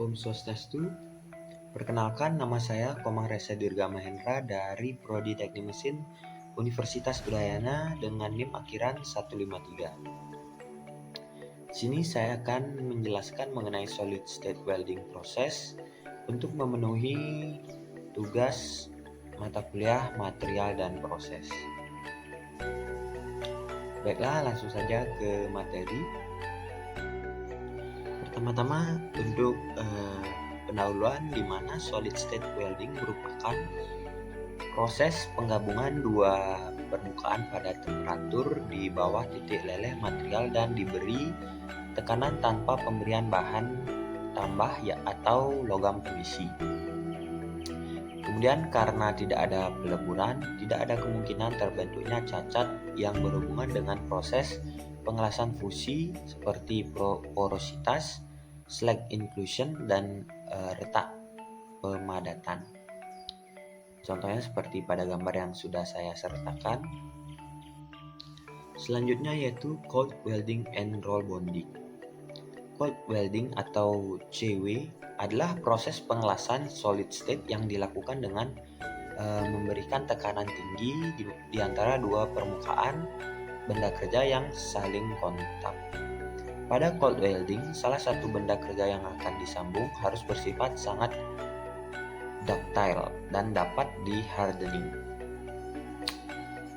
Om Swastiastu. Perkenalkan, nama saya Komang Reza Dirga Mahendra dari Prodi Teknik Mesin Universitas Udayana dengan NIM akhiran 153. Di sini saya akan menjelaskan mengenai solid state welding proses untuk memenuhi tugas mata kuliah material dan proses. Baiklah, langsung saja ke materi. Pertama-tama untuk pendahuluan di mana solid state welding merupakan proses penggabungan dua permukaan pada temperatur di bawah titik leleh material dan diberi tekanan tanpa pemberian bahan tambah atau logam pengisi. Kemudian karena tidak ada peleburan, tidak ada kemungkinan terbentuknya cacat yang berhubungan dengan proses pengelasan fusi seperti porositas, slag inclusion, dan retak pemadatan. Contohnya seperti pada gambar yang sudah saya sertakan. Selanjutnya yaitu cold welding and roll bonding. Cold welding atau CW adalah proses pengelasan solid state yang dilakukan dengan memberikan tekanan tinggi di antara dua permukaan benda kerja yang saling kontak. Pada cold welding, salah satu benda kerja yang akan disambung harus bersifat sangat ductile dan dapat di-hardening.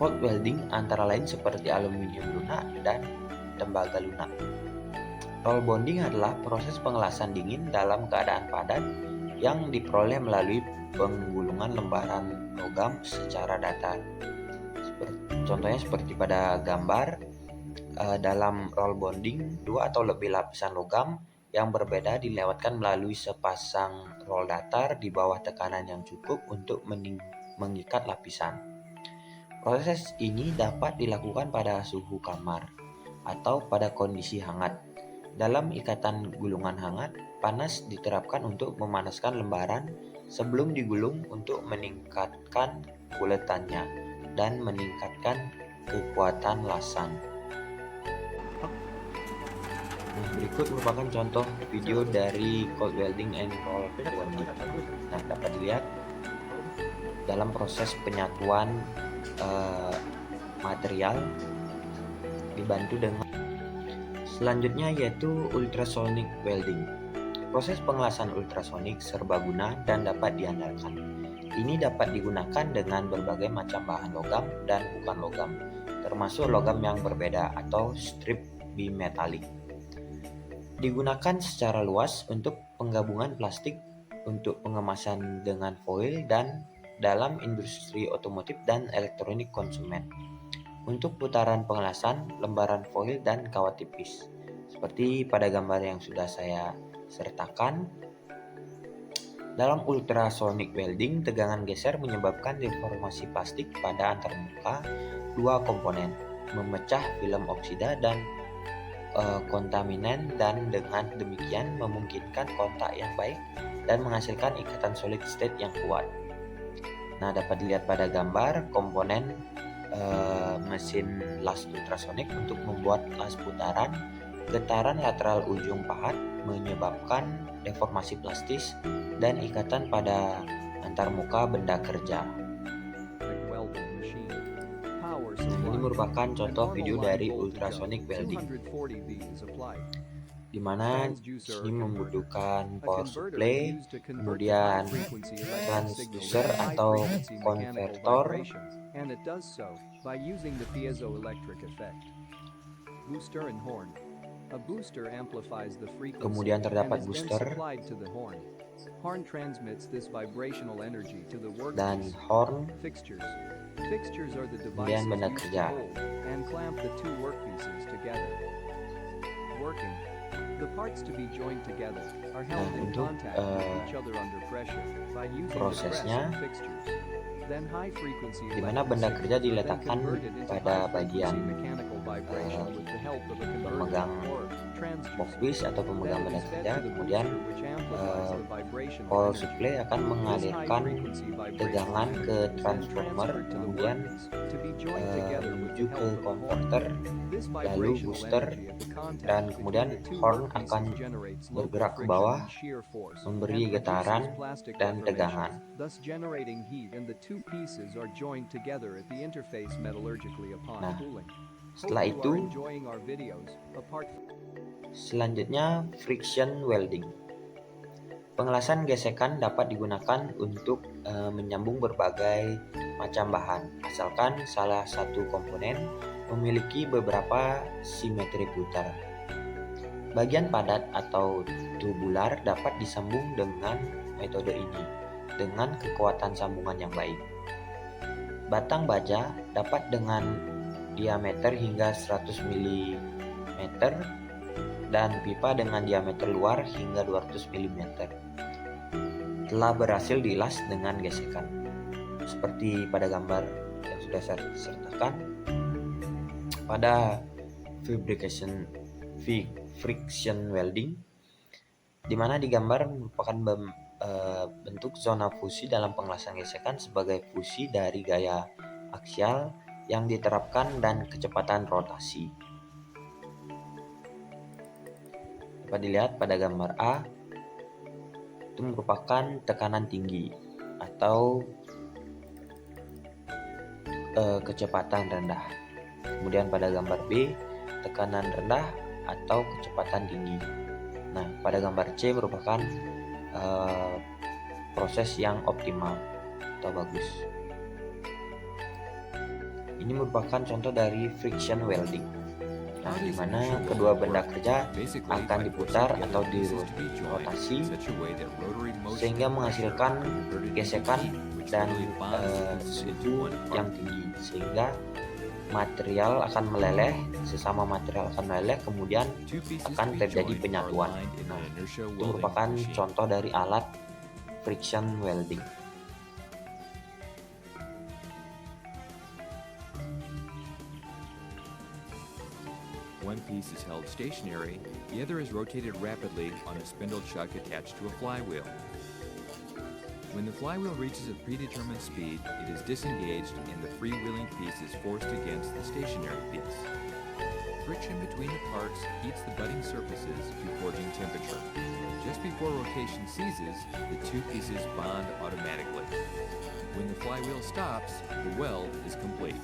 Cold welding antara lain seperti aluminium lunak dan tembaga lunak. Roll bonding adalah proses pengelasan dingin dalam keadaan padat yang diperoleh melalui penggulungan lembaran logam secara datar. Contohnya seperti pada gambar, dalam roll bonding, dua atau lebih lapisan logam yang berbeda dilewatkan melalui sepasang roll datar di bawah tekanan yang cukup untuk mengikat lapisan. Proses ini dapat dilakukan pada suhu kamar atau pada kondisi hangat. Dalam ikatan gulungan hangat, panas diterapkan untuk memanaskan lembaran sebelum digulung untuk meningkatkan kuletannya dan meningkatkan kekuatan lasan. Nah, berikut merupakan contoh video dari cold welding and roll bonding. Nah, dapat dilihat dalam proses penyatuan material dibantu dengan selanjutnya yaitu ultrasonic welding. Proses pengelasan ultrasonik serbaguna dan dapat diandalkan. Ini dapat digunakan dengan berbagai macam bahan logam dan bukan logam, termasuk logam yang berbeda atau strip bimetalik. Digunakan secara luas untuk penggabungan plastik untuk pengemasan dengan foil dan dalam industri otomotif dan elektronik konsumen. Untuk putaran pengelasan, lembaran foil dan kawat tipis. Seperti pada gambar yang sudah saya sertakan. Dalam ultrasonic welding, tegangan geser menyebabkan deformasi plastik pada antarmuka dua komponen, memecah film oksida dan kontaminan, dan dengan demikian memungkinkan kontak yang baik dan menghasilkan ikatan solid state yang kuat. Nah, dapat dilihat pada gambar komponen mesin las ultrasonik untuk membuat las putaran. Getaran lateral ujung pahat menyebabkan deformasi plastis dan ikatan pada antarmuka benda kerja. Ini merupakan contoh video dari ultrasonic welding, di mana sini membutuhkan power supply, kemudian transducer atau konvertor, and it does so by using the piezoelectric effect. Booster and horn. A booster amplifies the frequency kemudian terdapat and is booster then supplied to the horn. Horn transmits this vibrational energy to the dan workpiece. horn, Fixtures. Fixtures are the kemudian devices benda used to kerja. hold and clamp the two workpieces together. Working. The parts to be joined together are held in untuk contact with each other under pressure by using the press prosesnya, of fixtures. Then high frequency di mana benda electric kerja signals then diletakkan converted into pada high frequency bagian mechanical vibration with the help of a pemegang converter or workpiece atau pemegang benda kerja, kemudian power supply akan mengalirkan tegangan ke transformer, kemudian menuju ke konverter, lalu booster, dan kemudian horn akan bergerak ke bawah, memberi getaran dan tegangan. Nah, setelah itu, selanjutnya friction welding. Pengelasan gesekan dapat digunakan untuk menyambung berbagai macam bahan, asalkan salah satu komponen memiliki beberapa simetri putar. Bagian padat atau tubular dapat disambung dengan metode ini dengan kekuatan sambungan yang baik. Batang baja dapat dengan diameter hingga 100 mm dan pipa dengan diameter luar hingga 200 mm telah berhasil dilas dengan gesekan. Seperti pada gambar yang sudah saya sertakan, pada friction welding, di mana digambar merupakan bentuk zona fusi dalam pengelasan gesekan sebagai fusi dari gaya aksial yang diterapkan dan kecepatan rotasi. Dapat dilihat pada gambar A, itu merupakan tekanan tinggi atau kecepatan rendah. Kemudian pada gambar B, tekanan rendah atau kecepatan tinggi. Nah, pada gambar C merupakan proses yang optimal atau bagus. Ini merupakan contoh dari friction welding. Nah, di mana kedua benda kerja akan diputar atau dirotasi sehingga menghasilkan gesekan dan suhu yang tinggi, sehingga material akan meleleh, sesama material akan meleleh, kemudian akan terjadi penyatuan. Nah, itu merupakan contoh dari alat friction welding. One piece is held stationary, the other is rotated rapidly on a spindle chuck attached to a flywheel. When the flywheel reaches a predetermined speed, it is disengaged and the freewheeling piece is forced against the stationary piece. Friction between the parts heats the budding surfaces to forging temperature. Just before rotation ceases, the two pieces bond automatically. When the flywheel stops, the weld is complete.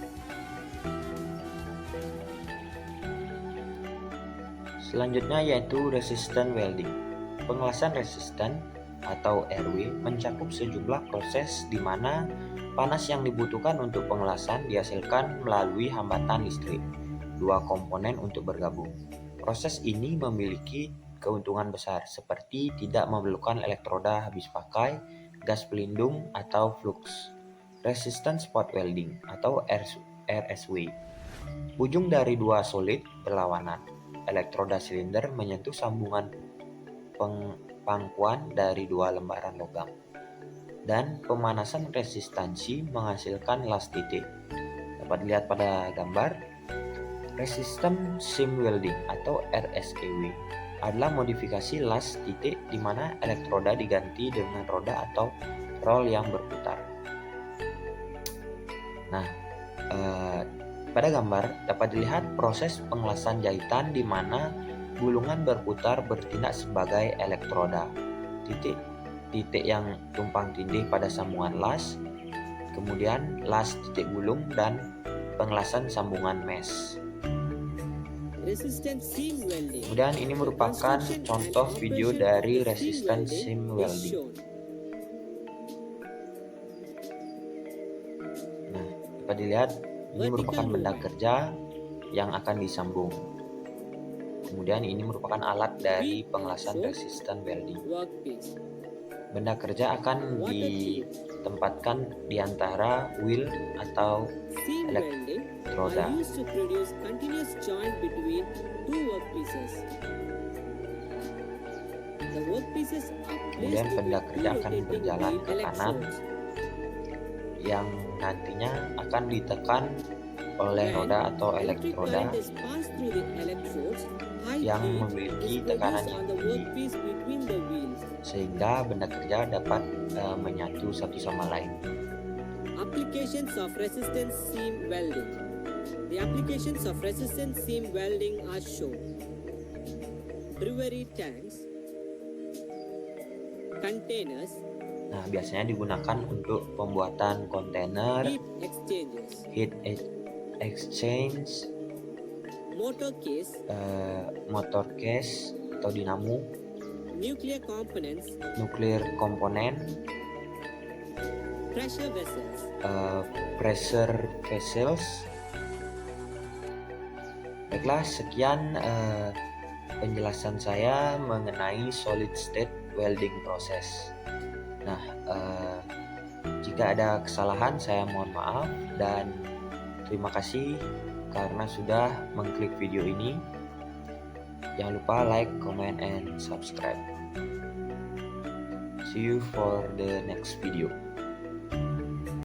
Selanjutnya yaitu resistant welding. Pengelasan resistan atau RW mencakup sejumlah proses di mana panas yang dibutuhkan untuk pengelasan dihasilkan melalui hambatan listrik dua komponen untuk bergabung. Proses ini memiliki keuntungan besar seperti tidak memerlukan elektroda habis pakai, gas pelindung atau flux. Resistant spot welding atau RSW. Ujung dari dua solid berlawanan. Elektroda silinder menyentuh sambungan pangkuan dari dua lembaran logam, dan pemanasan resistansi menghasilkan las titik. Dapat dilihat pada gambar. Resistant seam welding atau RSEW adalah modifikasi las titik di mana elektroda diganti dengan roda atau roll yang berputar. Nah, pada gambar dapat dilihat proses pengelasan jahitan di mana gulungan berputar bertindak sebagai elektroda. Titik yang tumpang tindih pada sambungan las, kemudian las titik gulung dan pengelasan sambungan mesh. Kemudian ini merupakan contoh video dari resistant seam welding. Nah, dapat dilihat ini merupakan benda kerja yang akan disambung. Kemudian ini merupakan alat dari pengelasan resistant welding. Benda kerja akan ditempatkan di antara wheel atau elektroda. Kemudian benda kerja akan berjalan ke kanan yang nantinya akan ditekan oleh When roda atau electric elektroda current is passed through the electrodes, high yang heat memiliki is tekanan produced yang on the tinggi workpiece between the wheels. sehingga benda kerja dapat menyatu satu sama lain. Applications of resistance seam welding. The applications of resistance seam welding are shown. Brewery tanks, containers, Nah, biasanya digunakan untuk pembuatan kontainer, heat exchangers, heat exchange, motor case, motor case atau dinamo, nuclear components, nuklir komponen, pressure vessels. pressure vessels. Baiklah, sekian penjelasan saya mengenai solid state welding process. Nah, jika ada kesalahan saya mohon maaf dan terima kasih karena sudah mengklik video ini. Jangan lupa like, comment, and subscribe. See you for the next video.